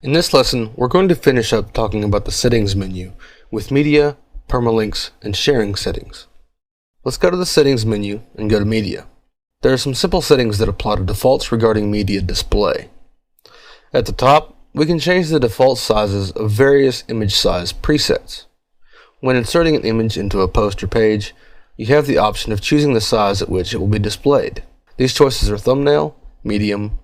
In this lesson, we're going to finish up talking about the settings menu with media, permalinks, and sharing settings. Let's go to the settings menu and go to media. There are some simple settings that apply to defaults regarding media display. At the top, we can change the default sizes of various image size presets. When inserting an image into a post or page, you have the option of choosing the size at which it will be displayed. These choices are thumbnail, medium,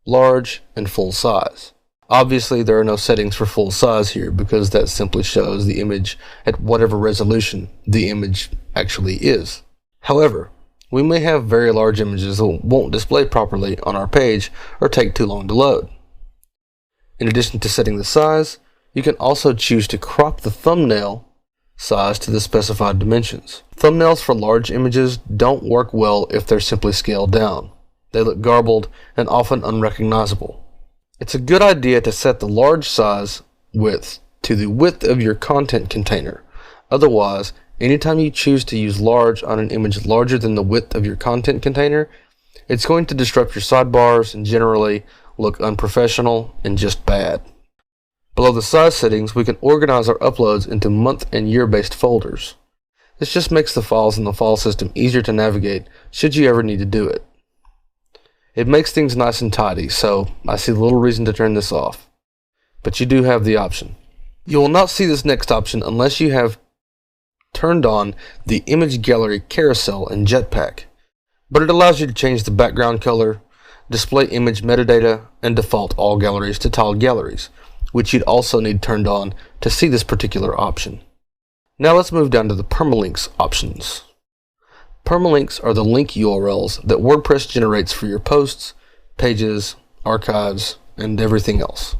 large, and full size. Obviously, there are no settings for full size here because that simply shows the image at whatever resolution the image actually is. However, we may have very large images that won't display properly on our page or take too long to load. In addition to setting the size, you can also choose to crop the thumbnail size to the specified dimensions. Thumbnails for large images don't work well if they're simply scaled down. They look garbled and often unrecognizable. It's a good idea to set the large size width to the width of your content container. Otherwise, anytime you choose to use large on an image larger than the width of your content container, it's going to disrupt your sidebars and generally look unprofessional and just bad. Below the size settings, we can organize our uploads into month and year-based folders. This just makes the files in the file system easier to navigate should you ever need to do it. It makes things nice and tidy, so I see little reason to turn this off. But you do have the option. You will not see this next option unless you have turned on the image gallery carousel in Jetpack, but it allows you to change the background color, display image metadata, and default all galleries to tiled galleries, which you'd also need turned on to see this particular option. Now let's move down to the permalinks options. Permalinks are the link URLs that WordPress generates for your posts, pages, archives, and everything else.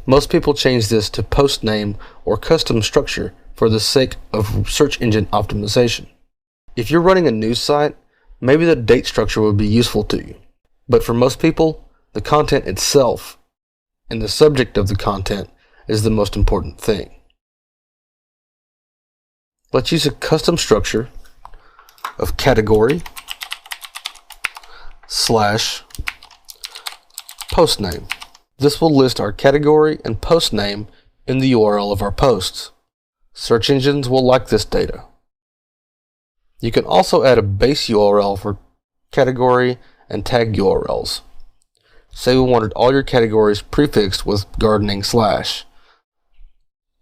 Most people change this to post name or custom structure for the sake of search engine optimization. If you're running a news site, maybe the date structure would be useful to you. But for most people, the content itself and the subject of the content is the most important thing. Let's use a custom structure of category / post name. This will list our category and post name in the URL of our posts. Search engines will like this data. You can also add a base URL for category and tag URLs. Say we wanted all your categories prefixed with gardening /.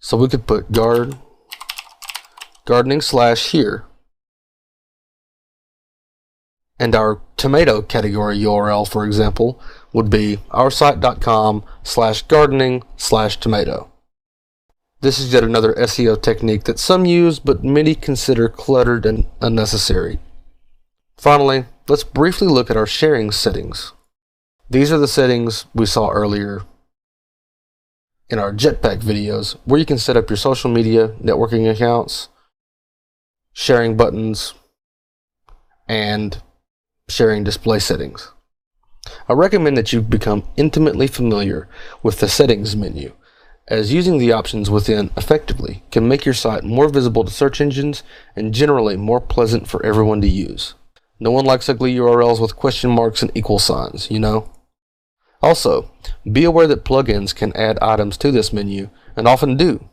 So we could put gardening / here. And our tomato category URL, for example, would be oursite.com/gardening/tomato. This is yet another SEO technique that some use, but many consider cluttered and unnecessary. Finally, let's briefly look at our sharing settings. These are the settings we saw earlier in our Jetpack videos, where you can set up your social media networking accounts, sharing buttons, and sharing display settings. I recommend that you become intimately familiar with the settings menu, as using the options within effectively can make your site more visible to search engines and generally more pleasant for everyone to use. No one likes ugly URLs with question marks and equal signs, you know? Also, be aware that plugins can add items to this menu and often do.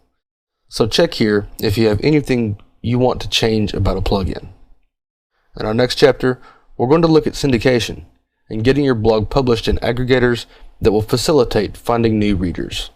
So check here if you have anything you want to change about a plugin. In our next chapter, we're going to look at syndication and getting your blog published in aggregators that will facilitate finding new readers.